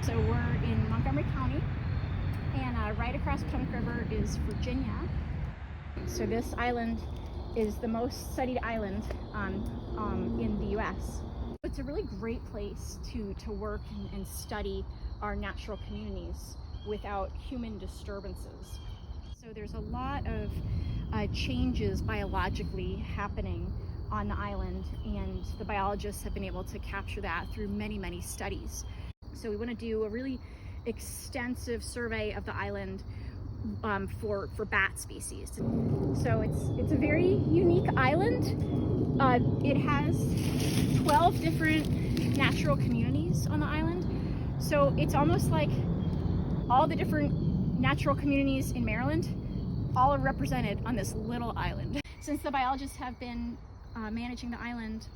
So we're in Montgomery County, and right across Potomac River is Virginia. So this island is the most studied island in the US. It's a really great place to work and study our natural communities without human disturbances. So there's a lot of changes biologically happening on the island, and the biologists have been able to capture that through many, many studies. So we want to do a really extensive survey of the island for bat species. So it's a very unique island. It has 12 different natural communities on the island. So it's almost like all the different natural communities in Maryland all are represented on this little island. Since the biologists have been managing the island,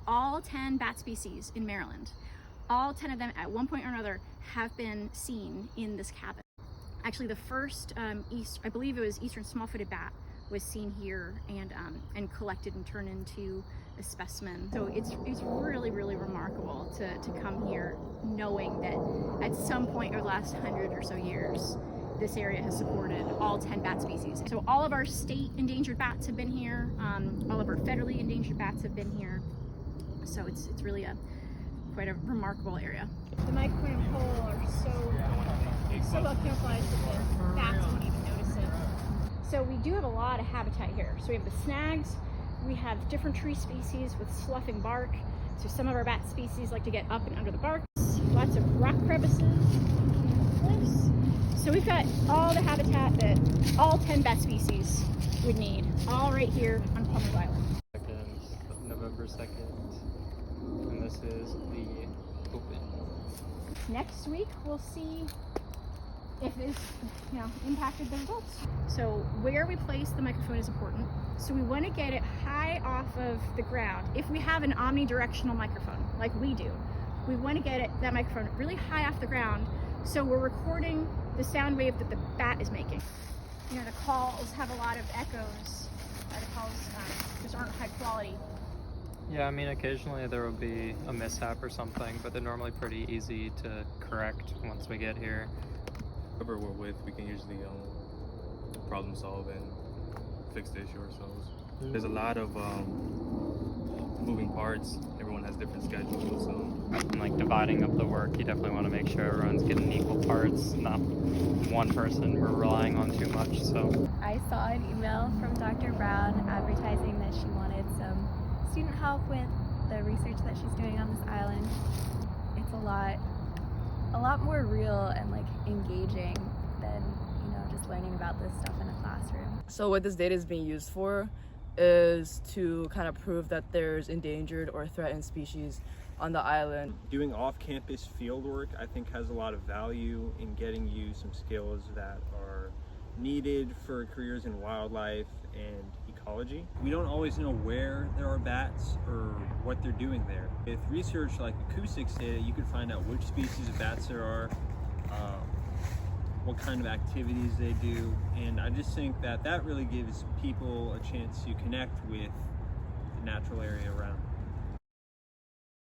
all 10 bat species in Maryland, all 10 of them at one point or another have been seen in this cabin. Actually, the first I believe it was eastern small-footed bat was seen here and collected and turned into a specimen. So it's really, really remarkable to come here knowing that at some point over the last 100 or so years, this area has supported all 10 bat species. So all of our state endangered bats have been here. All of our federally endangered bats have been here. So it's really quite a remarkable area. The microphone and pole are so well camouflaged that the bats won't even notice it. So we do have a lot of habitat here. So we have the snags, we have different tree species with sloughing bark. So some of our bat species like to get up and under the bark. Lots of rock crevices, cliffs. So we've got all the habitat that all 10 bat species would need, all right here on Plummers Island. November 2nd, and this is the open. Next week we'll see if this impacted the results. So where we place the microphone is important. So we want to get it high off of the ground. If we have an omnidirectional microphone like we do, we want to get that microphone really high off the ground so we're recording the sound wave that the bat is making. The calls have a lot of echoes. The calls just aren't high quality. Yeah, I mean, occasionally there will be a mishap or something, but they're normally pretty easy to correct once we get here. Whoever we're with, we can usually problem solve and fix the issue ourselves. There's a lot of moving parts. Everyone has different schedules, so And like dividing up the work, you definitely want to make sure everyone's getting equal parts, not one person we're relying on too much. So I saw an email from Dr. Browne advertising that she wanted some student help with the research that she's doing on this island. It's a lot more real and like engaging than just learning about this stuff in a classroom. So what this data is being used for is to kind of prove that there's endangered or threatened species on the island. Doing off-campus field work, I think, has a lot of value in getting you some skills that are needed for careers in wildlife and ecology. We don't always know where there are bats or what they're doing there. With research like Acoustic data, you can find out which species of bats there are, what kind of activities they do, and I just think that really gives people a chance to connect with the natural area around.